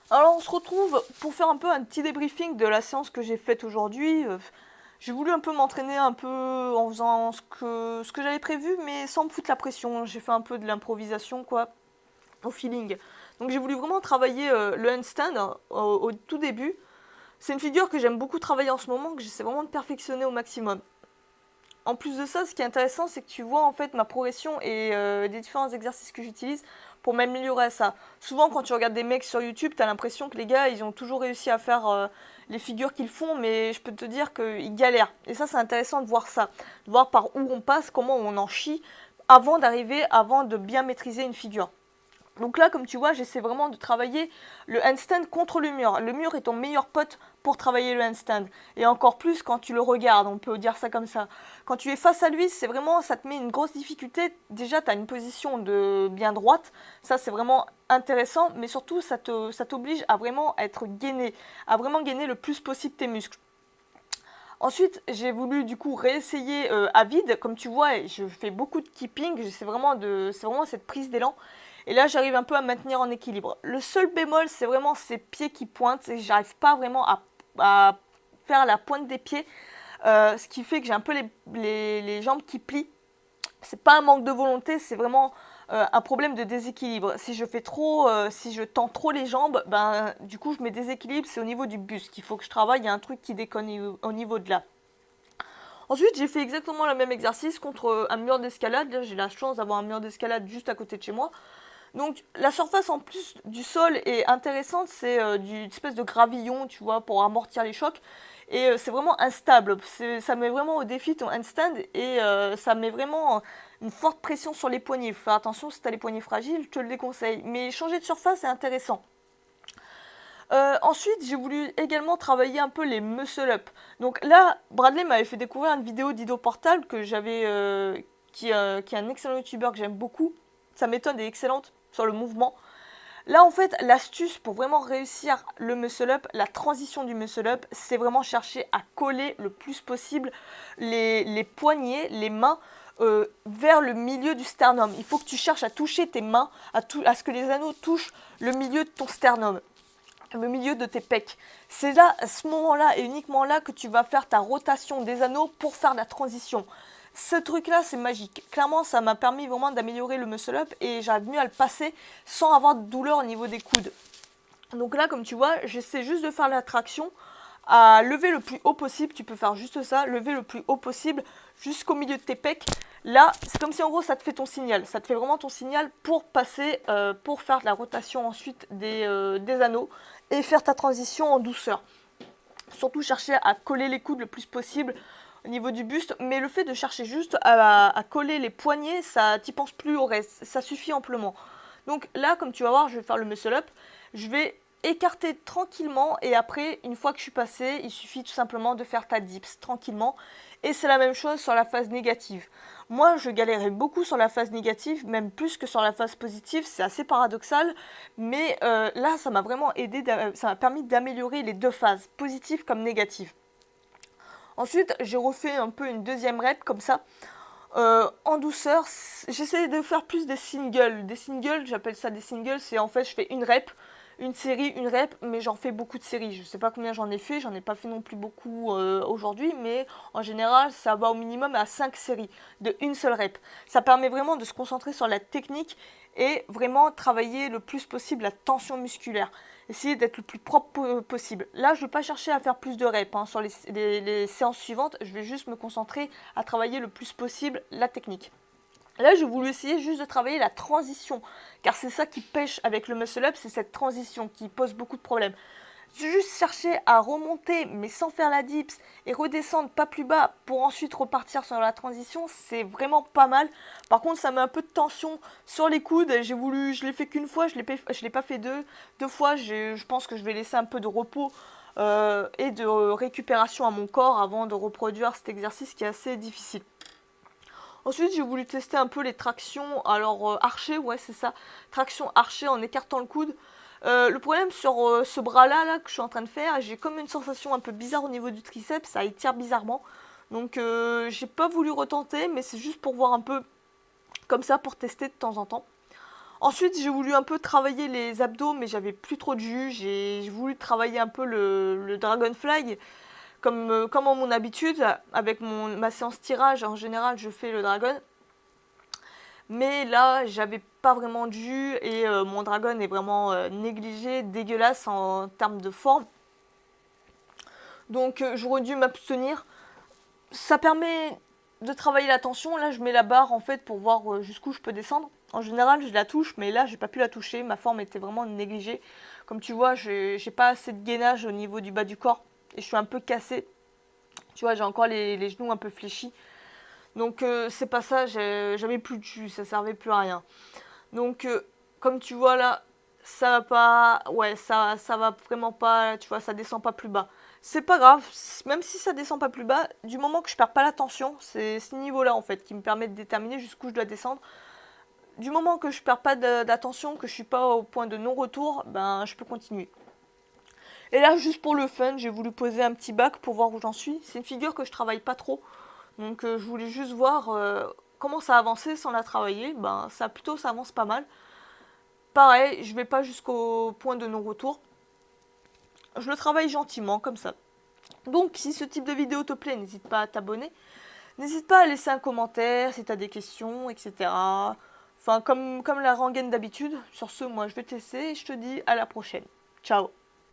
Alors on se retrouve pour faire un peu un petit débriefing de la séance que j'ai faite aujourd'hui. J'ai voulu un peu m'entraîner un peu en faisant ce que j'avais prévu, mais sans me foutre la pression. J'ai fait un peu de l'improvisation, quoi, au feeling. Donc j'ai voulu vraiment travailler le handstand au tout début. C'est une figure que j'aime beaucoup travailler en ce moment, que j'essaie vraiment de perfectionner au maximum. En plus de ça, ce qui est intéressant, c'est que tu vois en fait ma progression et les différents exercices que j'utilise pour m'améliorer à ça. Souvent, quand tu regardes des mecs sur YouTube, t'as l'impression que les gars, ils ont toujours réussi à faire les figures qu'ils font, mais je peux te dire qu'ils galèrent. Et ça, c'est intéressant de voir ça, de voir par où on passe, comment on en chie, avant de bien maîtriser une figure. Donc là, comme tu vois, j'essaie vraiment de travailler le handstand contre le mur. Le mur est ton meilleur pote pour travailler le handstand. Et encore plus quand tu le regardes, on peut dire ça comme ça. Quand tu es face à lui, c'est vraiment, ça te met une grosse difficulté. Déjà, tu as une position de bien droite. Ça, c'est vraiment intéressant. Mais surtout, ça t'oblige à vraiment être gainé, à vraiment gainer le plus possible tes muscles. Ensuite, j'ai voulu du coup réessayer à vide. Comme tu vois, je fais beaucoup de keeping. C'est vraiment cette prise d'élan. Et là, j'arrive un peu à me maintenir en équilibre. Le seul bémol, c'est vraiment ces pieds qui pointent. Et j'arrive pas vraiment à faire la pointe des pieds. Ce qui fait que j'ai un peu les jambes qui plient. C'est pas un manque de volonté, c'est vraiment un problème de déséquilibre. Si je tends trop les jambes, ben du coup je me déséquilibre, c'est au niveau du buste qu'il faut que je travaille, il y a un truc qui déconne au niveau de là. Ensuite, j'ai fait exactement le même exercice contre un mur d'escalade. Là, j'ai la chance d'avoir un mur d'escalade juste à côté de chez moi. Donc la surface en plus du sol est intéressante, c'est une espèce de gravillon, tu vois, pour amortir les chocs. Et c'est vraiment instable, ça met vraiment au défi ton handstand et ça met vraiment une forte pression sur les poignets. Faut faire attention, si tu as les poignets fragiles, je te le déconseille. Mais changer de surface est intéressant. Ensuite, j'ai voulu également travailler un peu les muscle-up. Donc là, Bradley m'avait fait découvrir une vidéo d'Ido Portable qui est un excellent youtubeur que j'aime beaucoup. Sa méthode est excellente sur le mouvement. Là, en fait, l'astuce pour vraiment réussir le muscle-up, la transition du muscle-up, c'est vraiment chercher à coller le plus possible les poignets, les mains vers le milieu du sternum. Il faut que tu cherches à toucher tes mains, à ce que les anneaux touchent le milieu de ton sternum, le milieu de tes pecs. C'est là, à ce moment-là et uniquement là que tu vas faire ta rotation des anneaux pour faire la transition. Ce truc-là, c'est magique. Clairement, ça m'a permis vraiment d'améliorer le muscle-up et j'arrive mieux à le passer sans avoir de douleur au niveau des coudes. Donc là, comme tu vois, j'essaie juste de faire la traction à lever le plus haut possible. Tu peux faire juste ça, lever le plus haut possible jusqu'au milieu de tes pecs. Là, c'est comme si en gros ça te fait ton signal. Ça te fait vraiment ton signal pour passer, pour faire la rotation ensuite des anneaux et faire ta transition en douceur. Surtout chercher à coller les coudes le plus possible au niveau du buste, mais le fait de chercher juste à coller les poignets, ça t'y penses plus au reste, ça suffit amplement. Donc là, comme tu vas voir, je vais faire le muscle up, je vais écarter tranquillement et après, une fois que je suis passé, il suffit tout simplement de faire ta dips tranquillement. Et c'est la même chose sur la phase négative. Moi, je galérais beaucoup sur la phase négative, même plus que sur la phase positive. C'est assez paradoxal, mais là, ça m'a vraiment aidé, ça m'a permis d'améliorer les deux phases, positive comme négative. Ensuite, j'ai refait un peu une deuxième rep comme ça, en douceur. J'essaie de faire plus des singles. Des singles, j'appelle ça des singles, c'est en fait je fais une rep, une série, une rep, mais j'en fais beaucoup de séries. Je sais pas combien j'en ai pas fait non plus beaucoup aujourd'hui, mais en général ça va au minimum à 5 séries de une seule rep. Ça permet vraiment de se concentrer sur la technique et vraiment travailler le plus possible la tension musculaire. Essayer d'être le plus propre possible. Là, je ne vais pas chercher à faire plus de reps sur les séances suivantes. Je vais juste me concentrer à travailler le plus possible la technique. Là, j'ai voulu essayer juste de travailler la transition, car c'est ça qui pêche avec le muscle-up, c'est cette transition qui pose beaucoup de problèmes. Juste chercher à remonter, mais sans faire la dips, et redescendre pas plus bas pour ensuite repartir sur la transition, c'est vraiment pas mal. Par contre, ça met un peu de tension sur les coudes. Je l'ai fait qu'une fois, je l'ai pas fait deux fois. Je pense que je vais laisser un peu de repos et de récupération à mon corps avant de reproduire cet exercice qui est assez difficile. Ensuite, j'ai voulu tester un peu les tractions, alors archer, ouais c'est ça, traction archer en écartant le coude. Le problème sur ce bras-là là, que je suis en train de faire, j'ai comme une sensation un peu bizarre au niveau du triceps, ça étire bizarrement. Donc j'ai pas voulu retenter, mais c'est juste pour voir un peu comme ça, pour tester de temps en temps. Ensuite, j'ai voulu un peu travailler les abdos, mais j'avais plus trop de jus. J'ai voulu travailler un peu le Dragonfly, comme en mon habitude. Avec ma séance tirage, en général, je fais le dragon. Mais là, j'avais pas vraiment de jus et mon dragon est vraiment négligé, dégueulasse en termes de forme. Donc j'aurais dû m'abstenir. Ça permet de travailler la tension. Là, je mets la barre en fait pour voir jusqu'où je peux descendre. En général, je la touche, mais là, j'ai pas pu la toucher. Ma forme était vraiment négligée. Comme tu vois, j'ai pas assez de gainage au niveau du bas du corps et je suis un peu cassée. Tu vois, j'ai encore les genoux un peu fléchis. Donc c'est pas ça, j'avais plus de jus, ça servait plus à rien. Donc comme tu vois là, ça va pas, ouais, ça va vraiment pas, tu vois, ça descend pas plus bas. C'est pas grave, même si ça descend pas plus bas, du moment que je perds pas la tension, c'est ce niveau-là en fait qui me permet de déterminer jusqu'où je dois descendre. Du moment que je perds pas d'attention, que je suis pas au point de non-retour, ben je peux continuer. Et là, juste pour le fun, j'ai voulu poser un petit bac pour voir où j'en suis. C'est une figure que je travaille pas trop, donc je voulais juste voir comment ça avançait sans la travailler. Ben ça ça avance pas mal. Pareil, je vais pas jusqu'au point de non-retour. Je le travaille gentiment comme ça. Donc si ce type de vidéo te plaît, n'hésite pas à t'abonner. N'hésite pas à laisser un commentaire si tu as des questions, etc. Enfin comme la rengaine d'habitude. Sur ce, moi je vais te laisser et je te dis à la prochaine. Ciao.